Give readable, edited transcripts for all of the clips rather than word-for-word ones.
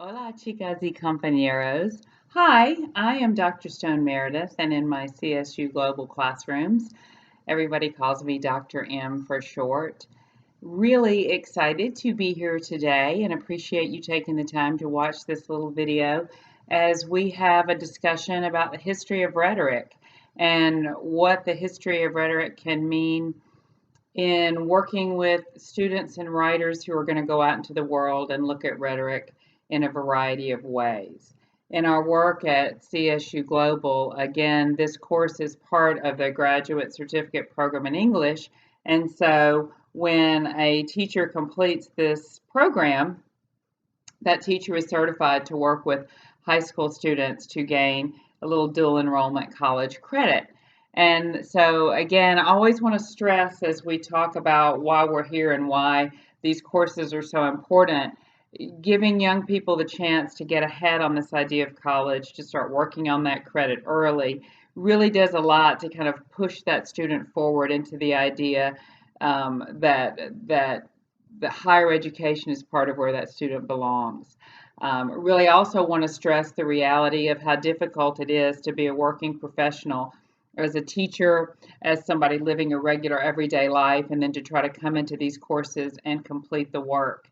Hola, chicas y compañeros. Hi, I am Dr. Stone Meredith, and in my CSU Global classrooms, everybody calls me Dr. M for short. Really excited to be here today and appreciate you taking the time to watch this little video as we have a discussion about the history of rhetoric and what the history of rhetoric can mean in working with students and writers who are going to go out into the world and look at rhetoric in a variety of ways. In our work at CSU Global, again, this course is part of the graduate certificate program in English. And so when a teacher completes this program, that teacher is certified to work with high school students to gain a little dual enrollment college credit. And so, again, I always want to stress as we talk about why we're here and why these courses are so important, giving young people the chance to get ahead on this idea of college, to start working on that credit early, really does a lot to kind of push that student forward into the idea that the higher education is part of where that student belongs. Really also want to stress the reality of how difficult it is to be a working professional as a teacher, as somebody living a regular everyday life, and then to try to come into these courses and complete the work.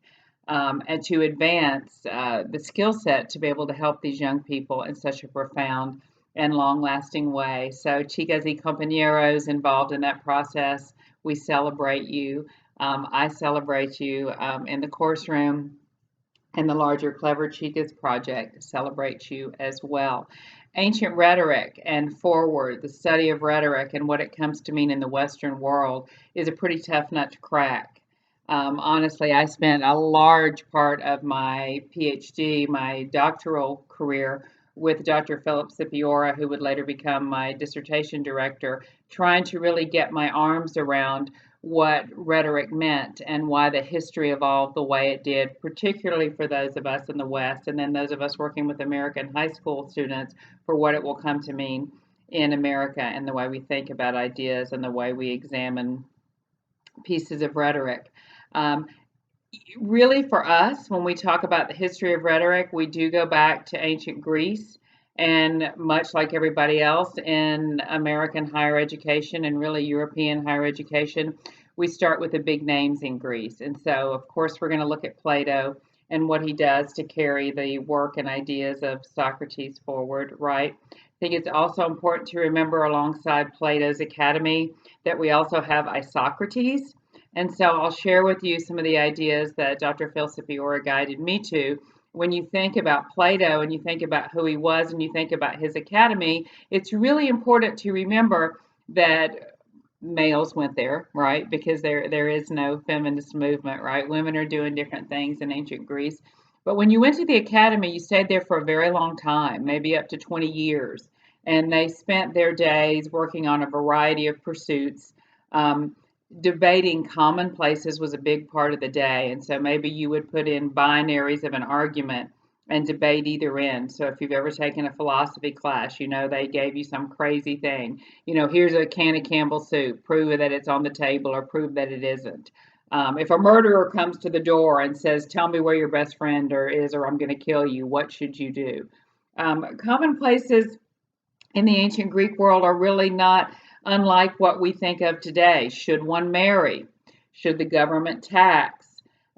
And to advance the skill set to be able to help these young people in such a profound and long-lasting way. So, chicas y compañeros involved in that process, we celebrate you. I celebrate you in the course room, and the larger Clever Chicas project celebrates you as well. Ancient rhetoric and forward, the study of rhetoric and what it comes to mean in the Western world, is a pretty tough nut to crack. Honestly, I spent a large part of my PhD, my doctoral career, with Dr. Philip Scipiora, who would later become my dissertation director, trying to really get my arms around what rhetoric meant and why the history evolved the way it did, particularly for those of us in the West, and then those of us working with American high school students for what it will come to mean in America and the way we think about ideas and the way we examine pieces of rhetoric. Um, Really, for us, when we talk about the history of rhetoric, we do go back to ancient Greece. And much like everybody else in American higher education and really European higher education, we start with the big names in Greece. And so, of course, we're going to look at Plato and what he does to carry the work and ideas of Socrates forward, right? I think it's also important to remember alongside Plato's academy that we also have Isocrates. And so I'll share with you some of the ideas that Dr. Phil Scipiora guided me to. When you think about Plato and you think about who he was and you think about his academy, it's really important to remember that males went there, right? Because there is no feminist movement, right? Women are doing different things in ancient Greece. But when you went to the academy, you stayed there for a very long time, maybe up to 20 years. And they spent their days working on a variety of pursuits. Debating commonplaces was a big part of the day. And so maybe you would put in binaries of an argument and debate either end. So if you've ever taken a philosophy class, you know, they gave you some crazy thing. You know, here's a can of Campbell's soup, prove that it's on the table or prove that it isn't. If a murderer comes to the door and says, tell me where your best friend is, or I'm going to kill you, what should you do? Commonplaces in the ancient Greek world are really not unlike what we think of today. Should one marry? Should the government tax?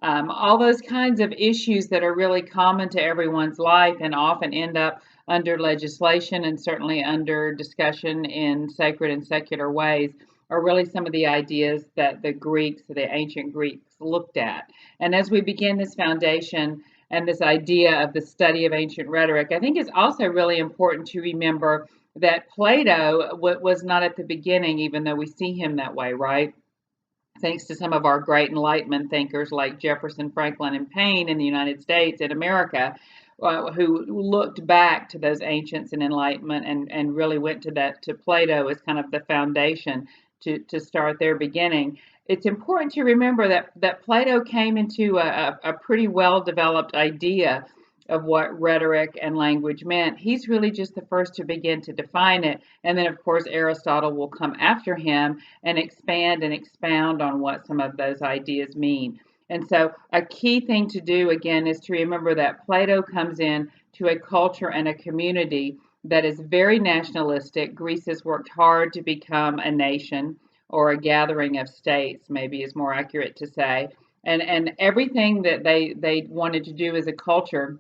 All those kinds of issues that are really common to everyone's life and often end up under legislation and certainly under discussion in sacred and secular ways are really some of the ideas that the Greeks, the ancient Greeks, looked at. And as we begin this foundation and this idea of the study of ancient rhetoric, I think it's also really important to remember that Plato was not at the beginning, even though we see him that way, right? Thanks to some of our great Enlightenment thinkers like Jefferson, Franklin, and Paine in the United States and America, who looked back to those ancients and Enlightenment and really went to Plato as kind of the foundation to start their beginning. It's important to remember that Plato came into a pretty well-developed idea of what rhetoric and language meant. He's really just the first to begin to define it. And then, of course, Aristotle will come after him and expand and expound on what some of those ideas mean. And so a key thing to do again is to remember that Plato comes in to a culture and a community that is very nationalistic. Greece has worked hard to become a nation, or a gathering of states, maybe is more accurate to say. And everything that they wanted to do as a culture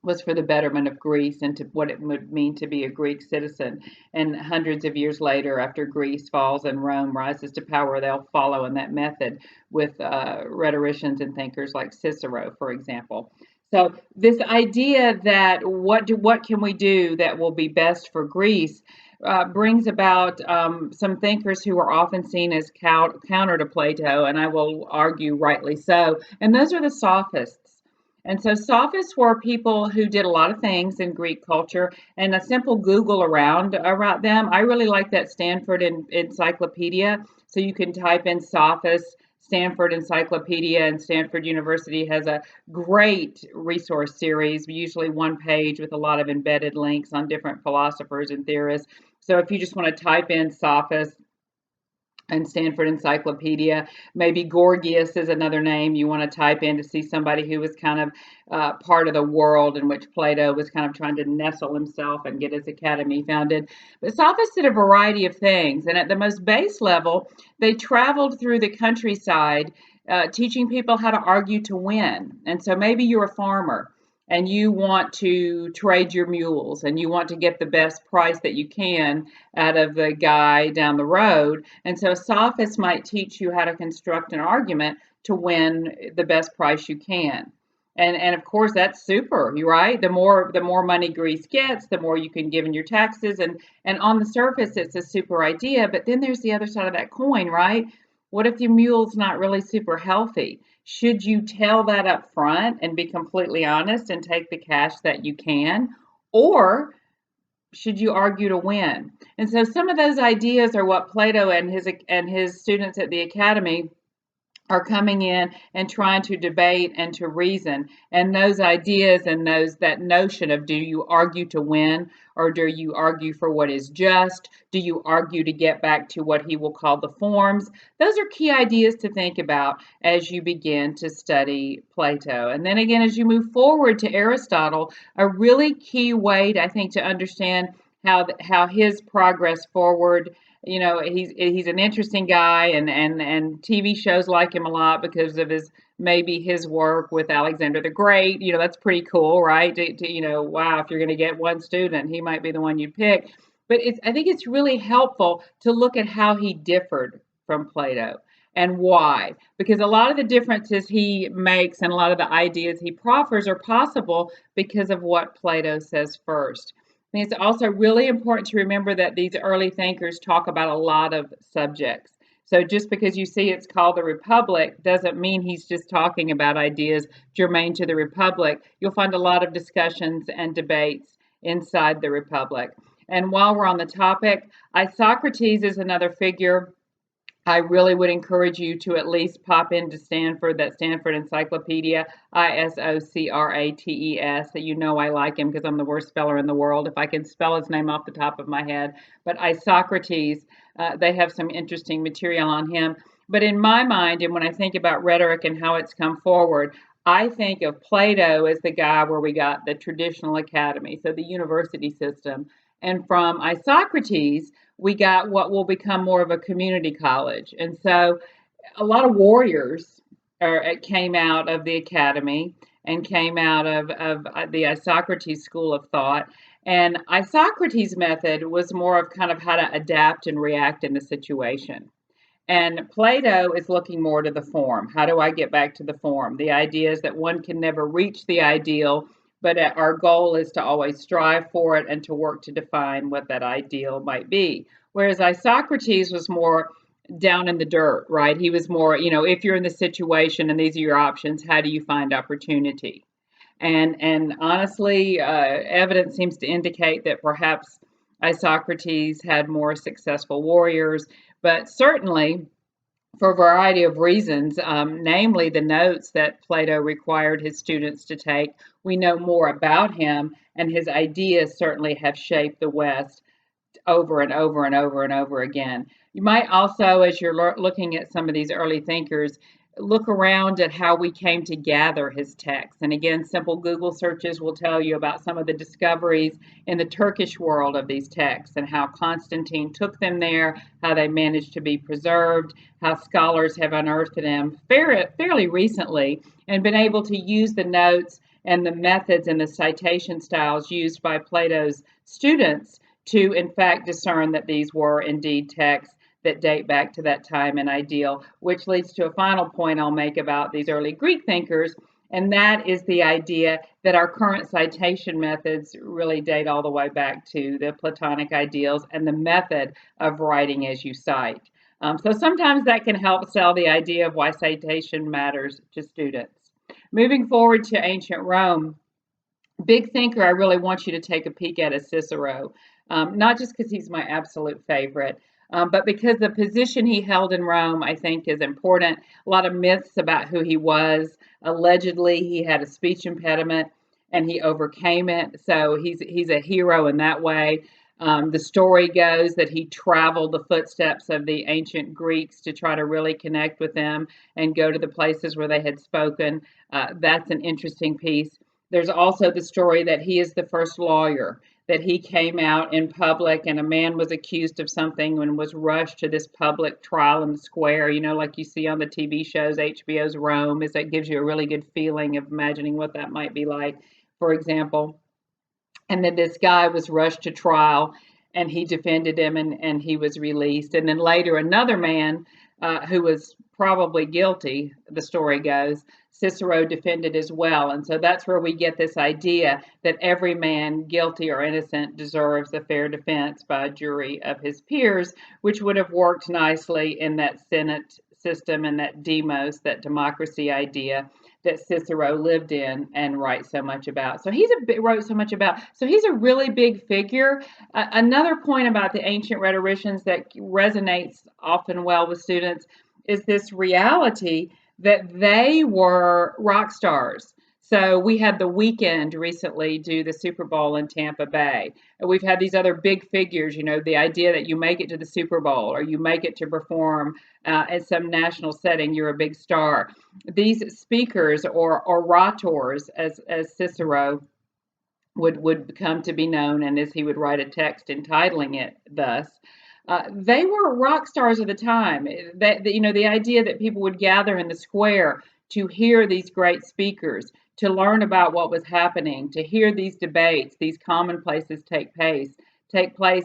was for the betterment of Greece and to what it would mean to be a Greek citizen. And hundreds of years later, after Greece falls and Rome rises to power, they'll follow in that method with rhetoricians and thinkers like Cicero, for example. So this idea that what can we do that will be best for Greece brings about some thinkers who are often seen as counter to Plato, and I will argue rightly so. And those are the sophists. And so sophists were people who did a lot of things in Greek culture, and a simple Google around about them. I really like that Stanford encyclopedia. So you can type in sophists, Stanford Encyclopedia, and Stanford University has a great resource series, usually one page with a lot of embedded links on different philosophers and theorists. So if you just want to type in sophists, and Stanford Encyclopedia. Maybe Gorgias is another name you want to type in to see somebody who was kind of part of the world in which Plato was kind of trying to nestle himself and get his academy founded. But sophists did a variety of things, and at the most base level, they traveled through the countryside teaching people how to argue to win. And so maybe you're a farmer and you want to trade your mules and you want to get the best price that you can out of the guy down the road. And so a sophist might teach you how to construct an argument to win the best price you can. And of course that's super, you right? The more money Greece gets, the more you can give in your taxes. And on the surface it's a super idea, but then there's the other side of that coin, right? What if your mule's not really super healthy? Should you tell that up front and be completely honest and take the cash that you can? Or should you argue to win? And so some of those ideas are what Plato and his students at the academy are coming in and trying to debate and to reason. And those ideas and that notion of, do you argue to win, or do you argue for what is just? Do you argue to get back to what he will call the forms? Those are key ideas to think about as you begin to study Plato. And then again, as you move forward to Aristotle, a really key way I think to understand how his progress forward. He's an interesting guy, and TV shows like him a lot because of his work with Alexander the Great. That's pretty cool, right? Wow, if you're going to get one student, he might be the one you'd pick. But I think it's really helpful to look at how he differed from Plato and why, because a lot of the differences he makes and a lot of the ideas he proffers are possible because of what Plato says first. I think it's also really important to remember that these early thinkers talk about a lot of subjects. So just because you see it's called the Republic doesn't mean he's just talking about ideas germane to the Republic. You'll find a lot of discussions and debates inside the Republic. And while we're on the topic, Isocrates is another figure I really would encourage you to at least pop into that Stanford Encyclopedia, Isocrates. That I like him because I'm the worst speller in the world if I can spell his name off the top of my head. But Isocrates, they have some interesting material on him. But in my mind, and when I think about rhetoric and how it's come forward, I think of Plato as the guy where we got the traditional academy, so the university system. And from Isocrates, we got what will become more of a community college. And so a lot of warriors came out of the academy and came out of the Isocrates school of thought. And Isocrates' method was more of kind of how to adapt and react in the situation. And Plato is looking more to the form. How do I get back to the form? The idea is that one can never reach the ideal, but our goal is to always strive for it and to work to define what that ideal might be. Whereas Isocrates was more down in the dirt, right? He was more, if you're in the situation and these are your options, how do you find opportunity? And honestly, evidence seems to indicate that perhaps Isocrates had more successful warriors, but certainly for a variety of reasons, namely the notes that Plato required his students to take. We know more about him, and his ideas certainly have shaped the West over and over and over and over again. You might also, as you're looking at some of these early thinkers, look around at how we came to gather his texts. And again, simple Google searches will tell you about some of the discoveries in the Turkish world of these texts and how Constantine took them there, how they managed to be preserved, how scholars have unearthed them fairly recently and been able to use the notes and the methods and the citation styles used by Plato's students to, in fact, discern that these were indeed texts that date back to that time and ideal, which leads to a final point I'll make about these early Greek thinkers, and that is the idea that our current citation methods really date all the way back to the Platonic ideals and the method of writing as you cite. So sometimes that can help sell the idea of why citation matters to students. Moving forward to ancient Rome, big thinker I really want you to take a peek at is Cicero, not just because he's my absolute favorite, but because the position he held in Rome, I think, is important. A lot of myths about who he was. Allegedly, he had a speech impediment and he overcame it. So he's a hero in that way. The story goes that he traveled the footsteps of the ancient Greeks to try to really connect with them and go to the places where they had spoken. That's an interesting piece. There's also the story that he is the first lawyer, that he came out in public and a man was accused of something and was rushed to this public trial in the square, like you see on the TV shows, HBO's Rome, is that gives you a really good feeling of imagining what that might be like, for example. And then this guy was rushed to trial and he defended him and he was released. And then later, another man who was probably guilty, the story goes, Cicero defended as well. And so that's where we get this idea that every man, guilty or innocent, deserves a fair defense by a jury of his peers, which would have worked nicely in that Senate system and that demos, that democracy idea that Cicero lived in and wrote so much about. So he's a really big figure. Another point about the ancient rhetoricians that resonates often well with students is this reality that they were rock stars. So we had The Weeknd recently do the Super Bowl in Tampa Bay. And we've had these other big figures, the idea that you make it to the Super Bowl or you make it to perform at some national setting, you're a big star. These speakers or orators, as Cicero would come to be known, and as he would write a text entitling it thus, they were rock stars of the time. The idea that people would gather in the square to hear these great speakers, to learn about what was happening, to hear these debates, these commonplaces take place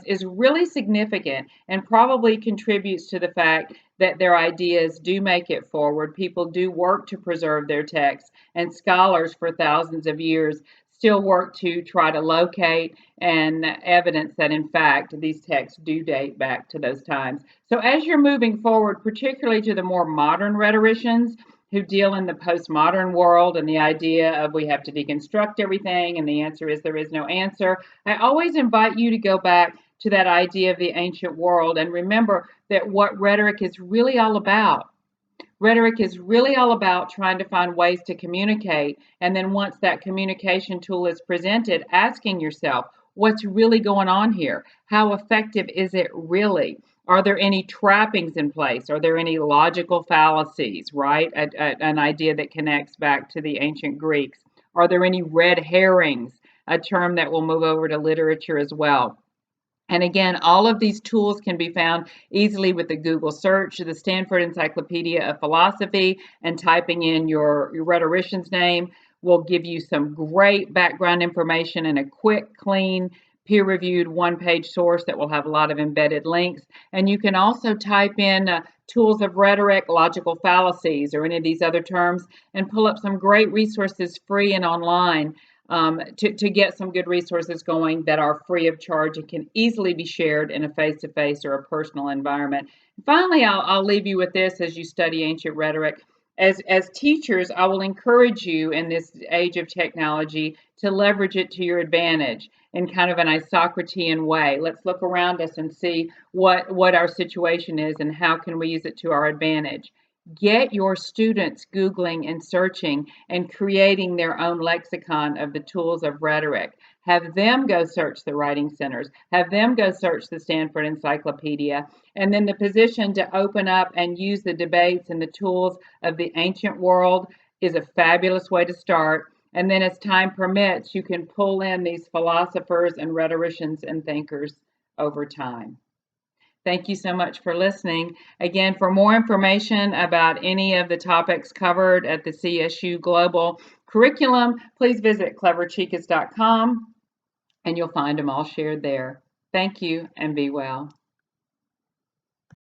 is really significant and probably contributes to the fact that their ideas do make it forward. People do work to preserve their texts, and scholars for thousands of years still work to try to locate and evidence that, in fact, these texts do date back to those times. So as you're moving forward, particularly to the more modern rhetoricians who deal in the postmodern world and the idea of we have to deconstruct everything, and the answer is there is no answer, I always invite you to go back to that idea of the ancient world and remember that what rhetoric is really all about. Rhetoric is really all about trying to find ways to communicate. And then once that communication tool is presented, asking yourself, what's really going on here? How effective is it really? Are there any trappings in place? Are there any logical fallacies, right? An idea that connects back to the ancient Greeks. Are there any red herrings? A term that will move over to literature as well. And again, all of these tools can be found easily with the Google search, the Stanford Encyclopedia of Philosophy, and typing in your rhetorician's name will give you some great background information and a quick, clean, peer-reviewed one-page source that will have a lot of embedded links. And you can also type in tools of rhetoric, logical fallacies, or any of these other terms, and pull up some great resources free and online to get some good resources going that are free of charge and can easily be shared in a face-to-face or a personal environment. Finally, I'll leave you with this as you study ancient rhetoric. As teachers, I will encourage you in this age of technology to leverage it to your advantage in kind of an Isocratean way. Let's look around us and see what our situation is and how can we use it to our advantage. Get your students Googling and searching and creating their own lexicon of the tools of rhetoric. Have them go search the writing centers. Have them go search the Stanford Encyclopedia. And then the position to open up and use the debates and the tools of the ancient world is a fabulous way to start. And then as time permits, you can pull in these philosophers and rhetoricians and thinkers over time. Thank you so much for listening. Again, for more information about any of the topics covered at the CSU Global Curriculum, please visit cleverchicas.com and you'll find them all shared there. Thank you and be well.